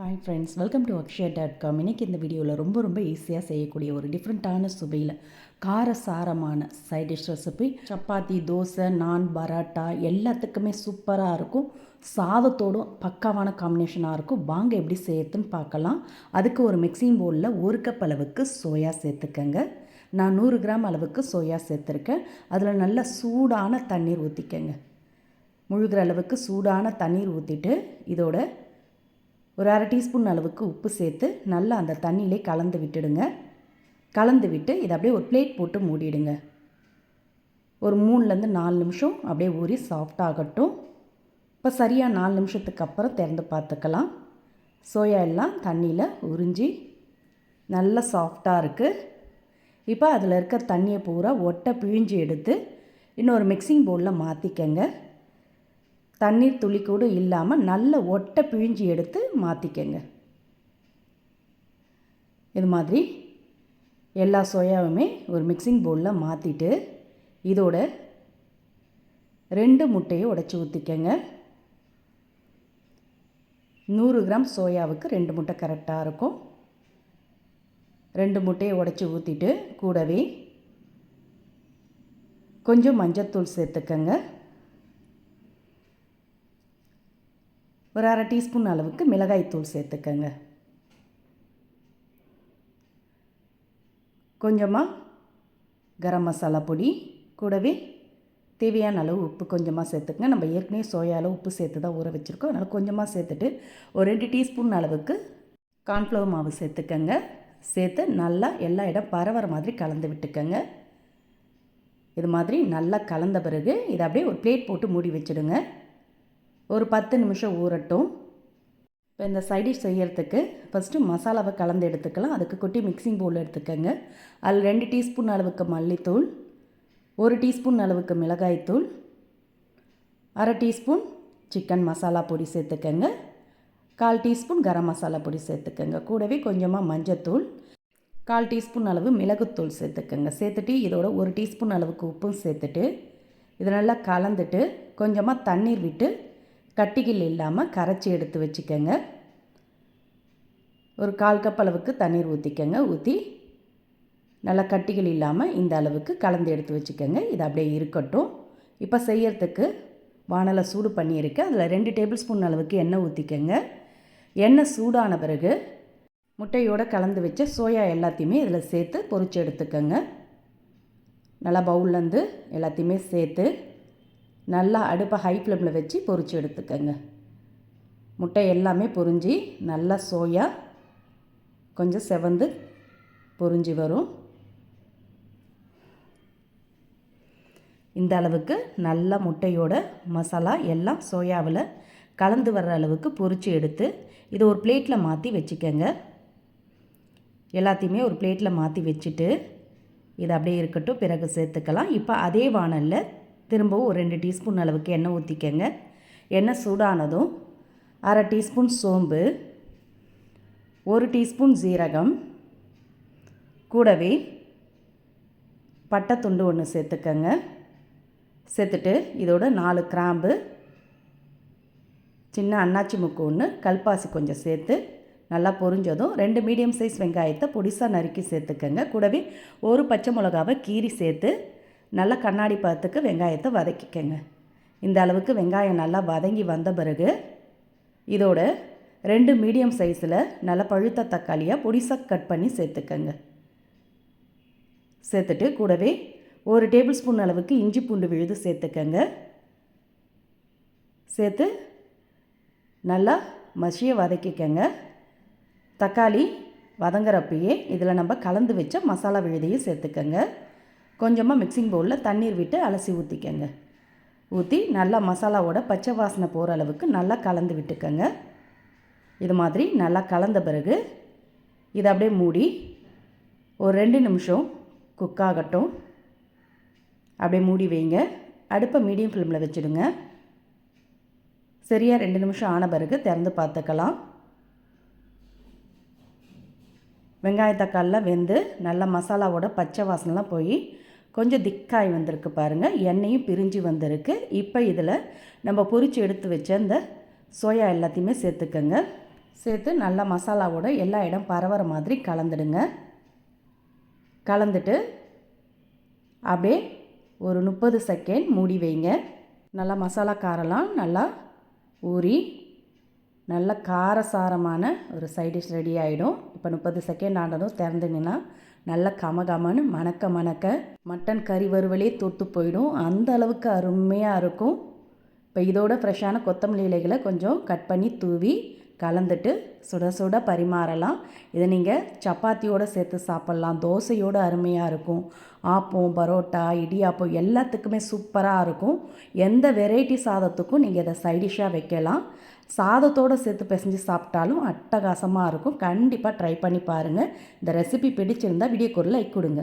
Hi friends, welcome to அக்ஷயா.com. இன்றைக்கி இந்த வீடியோவில் ரொம்ப ஈஸியாக செய்யக்கூடிய ஒரு டிஃப்ரெண்ட்டான சுவையில் காரசாரமான side dish recipe. Chapati, dosa, naan, parotta எல்லாத்துக்குமே சூப்பராக இருக்கும். சாதத்தோடும் பக்காவான காம்பினேஷனாக இருக்கும். வாங்க எப்படி செய்யறதுன்னு பார்க்கலாம். அதுக்கு ஒரு மிக்சிங் பவுலில் 1 கப் அளவுக்கு சோயா சேர்த்துக்கங்க. நான் 100 கிராம் அளவுக்கு சோயா சேர்த்துருக்கேன். அதில் நல்லா சூடான தண்ணீர் ஊற்றிக்கங்க. முழுகிற அளவுக்கு சூடான தண்ணீர் ஊற்றிட்டு இதோட ஒரு அரை டீஸ்பூன் அளவுக்கு உப்பு சேர்த்து நல்லா அந்த தண்ணியிலே கலந்து விட்டுடுங்க. கலந்து விட்டு இதை அப்படியே ஒரு பிளேட் போட்டு மூடிடுங்க. ஒரு 3லேருந்து 4 நிமிஷம் அப்படியே ஊறி சாஃப்டாகட்டும். இப்போ சரியாக 4 நிமிஷத்துக்கு அப்புறம் திறந்து பார்த்துக்கலாம். சோயா எல்லாம் தண்ணியில் உறிஞ்சி நல்லா சாஃப்டாக இருக்குது. இப்போ அதில் இருக்க தண்ணியை பூரா ஒட்டை பிழிஞ்சு எடுத்து இன்னொரு மிக்சிங் பவுலில் மாற்றிக்கங்க. தண்ணீர் துளி கூட இல்லாமல் நல்ல ஒட்டை பிழிஞ்சி எடுத்து மாற்றிக்கங்க. இது மாதிரி எல்லா சோயாவுமே ஒரு மிக்சிங் பவுலில் மாற்றிட்டு இதோட 2 முட்டையை உடைச்சி ஊற்றிக்கங்க. 100 கிராம் சோயாவுக்கு 2 முட்டை கரெக்டாக இருக்கும். 2 முட்டையை உடைச்சி ஊற்றிட்டு கூடவே கொஞ்சம் மஞ்சத்தூள் சேர்த்துக்கங்க. ஒரு அரை டீஸ்பூன் அளவுக்கு மிளகாய்த்தூள் சேர்த்துக்கங்க. கொஞ்சமாக கரம் மசாலா பொடி, கூடவே தேவையான அளவு உப்பு கொஞ்சமாக சேர்த்துக்கங்க. நம்ம ஏற்கனவே சோயாவில் உப்பு சேர்த்து தான் ஊற வச்சுருக்கோம். அதனால் கொஞ்சமாக சேர்த்துட்டு ஒரு 2 டீஸ்பூன் அளவுக்கு கார்ன்ஃப்ளவர் மாவு சேர்த்துக்கங்க. சேர்த்து நல்லா எல்லா இடம் பரவற மாதிரி கலந்து விட்டுக்கங்க. இது மாதிரி நல்லா கலந்த பிறகு இதை அப்படியே ஒரு பிளேட் போட்டு மூடி வச்சுடுங்க. ஒரு 10 நிமிஷம் ஊறட்டும். இப்போ இந்த சைடிஷ் செய்யறதுக்கு ஃபஸ்ட்டு மசாலாவை கலந்து எடுத்துக்கலாம். அதுக்கு கொட்டி மிக்சிங் பவுல் எடுத்துக்கோங்க. அதில் 2 டீஸ்பூன் அளவுக்கு மல்லித்தூள், 1 டீஸ்பூன் அளவுக்கு மிளகாய்த்தூள், அரை டீஸ்பூன் சிக்கன் மசாலா பொடி சேர்த்துக்கங்க. 1/4 டீஸ்பூன் கரம் மசாலா பொடி சேர்த்துக்கங்க. கூடவே கொஞ்சமாக மஞ்சத்தூள், 1/4 டீஸ்பூன் அளவு மிளகுத்தூள் சேர்த்துக்கங்க. சேர்த்துட்டு இதோட 1 டீஸ்பூன் அளவுக்கு உப்பும் சேர்த்துட்டு இதை நல்லா கலந்துட்டு கொஞ்சமாக தண்ணீர் விட்டு கட்டிகள் இல்லாமல் கரைச்சி எடுத்து வச்சுக்கோங்க. ஒரு 1/4 கப் அளவுக்கு தண்ணீர் ஊற்றிக்கங்க. ஊற்றி நல்லா கட்டிகள் இல்லாமல் இந்த அளவுக்கு கலந்து எடுத்து வச்சுக்கோங்க. இது அப்படியே இருக்கட்டும். இப்போ செய்யறதுக்கு வானலை சூடு பண்ணியிருக்கேன். அதில் 2 டேபிள் ஸ்பூன் அளவுக்கு எண்ணெய் ஊற்றிக்கங்க. எண்ணெய் சூடான பிறகு முட்டையோடு கலந்து வச்ச சோயா எல்லாத்தையுமே இதில் சேர்த்து பொரிச்சு எடுத்துக்கோங்க. நல்லா பவுல்லேருந்து எல்லாத்தையுமே சேர்த்து நல்லா அடுப்பை ஹை ஃப்ளேமில் வச்சு பொரிச்சு எடுத்துக்கோங்க. முட்டை எல்லாமே பொரிஞ்சு நல்லா சோயா கொஞ்சம் செவந்து பொரிஞ்சு வரும். இந்த அளவுக்கு நல்லா முட்டையோட மசாலா எல்லாம் சோயாவில் கலந்து வர்ற அளவுக்கு பொரிச்சு எடுத்து இதை ஒரு பிளேட்டில் மாற்றி வச்சுக்கோங்க. எல்லாத்தையுமே ஒரு பிளேட்டில் மாற்றி வச்சுட்டு இது அப்படியே இருக்கட்டும், பிறகு சேர்த்துக்கலாம். இப்போ அதே வானலில் திரும்பவும் ஒரு 2 டீஸ்பூன் அளவுக்கு எண்ணெய் ஊற்றிக்கங்க. எண்ணெய் சூடானதும் அரை டீஸ்பூன் சோம்பு, 1 டீஸ்பூன் ஜீரகம், கூடவே பட்டை துண்டு 1 சேர்த்துக்கங்க. சேர்த்துட்டு இதோட 4 கிராம்பு, சின்ன அன்னாச்சி முக்கு 1, கல்பாசி கொஞ்சம் சேர்த்து நல்லா பொரிஞ்சதும் 2 மீடியம் சைஸ் வெங்காயத்தை பொடிசாக நறுக்கி சேர்த்துக்கங்க. கூடவே 1 பச்சை மிளகாவை கீறி சேர்த்து நல்லா கண்ணாடி பதத்துக்கு வெங்காயத்தை வதக்கிக்கங்க. இந்த அளவுக்கு வெங்காயம் நல்லா வதங்கி வந்த பிறகு இதோட 2 மீடியம் சைஸில் நல்லா பழுத்த தக்காளியாக பொடிசாக கட் பண்ணி சேர்த்துக்கங்க. சேர்த்துட்டு கூடவே 1 டேபிள் ஸ்பூன் அளவுக்கு இஞ்சி பூண்டு விழுது சேர்த்துக்கங்க. சேர்த்து நல்லா மசிய வதக்கிக்கங்க. தக்காளி வதங்குறப்பயே இதில் நம்ம கலந்து வச்ச மசாலா விழுதையும் சேர்த்துக்கங்க. கொஞ்சமாக மிக்சிங் பவுலில் தண்ணீர் விட்டு அலசி ஊற்றிக்கங்க. ஊற்றி நல்லா மசாலாவோட பச்சை வாசனை போகிற அளவுக்கு நல்லா கலந்து விட்டுக்கங்க. இது மாதிரி நல்லா கலந்த பிறகு இதை அப்படியே மூடி ஒரு 2 நிமிஷம் குக் ஆகட்டும். அப்படியே மூடி வைங்க. அடுப்பை மீடியம் ஃப்ளேமில் வச்சுடுங்க. சரியாக 2 நிமிஷம் ஆன பிறகு திறந்து பார்த்துக்கலாம். வெங்காய தக்காளிலாம் வெந்து நல்லா மசாலாவோட பச்சை வாசனைலாம் போய் கொஞ்சம் திக்காய் வந்திருக்கு பாருங்கள். எண்ணெயும் பிரிஞ்சு வந்திருக்கு. இப்போ இதில் நம்ம பொரித்து எடுத்து வச்ச இந்த சோயா எல்லாத்தையுமே சேர்த்துக்கங்க. சேர்த்து நல்லா மசாலாவோட எல்லா இடம் பரவுற மாதிரி கலந்துடுங்க. கலந்துட்டு அப்படியே ஒரு 30 செகண்ட் மூடி வைங்க. நல்லா மசாலா காரெல்லாம் நல்லா ஊறி நல்ல காரசாரமான ஒரு சைட் டிஷ் ரெடி ஆகிடும். இப்போ 30 செகண்ட் ஆனதும் திறந்துங்கன்னா நல்ல கமகமன்னு மணக்க மணக்க மட்டன் கறி வறுவலே தொட்டு போயிடும். அந்த அளவுக்கு அருமையாக இருக்கும். இப்போ இதோட ஃப்ரெஷ்ஷான கொத்தமல்லி இலைகளை கொஞ்சம் கட் பண்ணி தூவி கலந்துட்டு சுட சுட பரிமாறலாம். இதை நீங்கள் சப்பாத்தியோடு சேர்த்து சாப்பிட்லாம். தோசையோடு அருமையாக இருக்கும். ஆப்பம், பரோட்டா, இடியாப்பம் எல்லாத்துக்குமே சூப்பராக இருக்கும். எந்த வெரைட்டி சாதத்துக்கும் நீங்கள் இதை சைடிஷ்ஷாக வைக்கலாம். சாதத்தோடு சேர்த்து பிசைஞ்சு சாப்பிட்டாலும் அட்டகாசமாக இருக்கும். கண்டிப்பாக ட்ரை பண்ணி பாருங்கள். இந்த ரெசிபி பிடிச்சிருந்தால் வீடியோக்கு ஒரு லைக் கொடுங்க.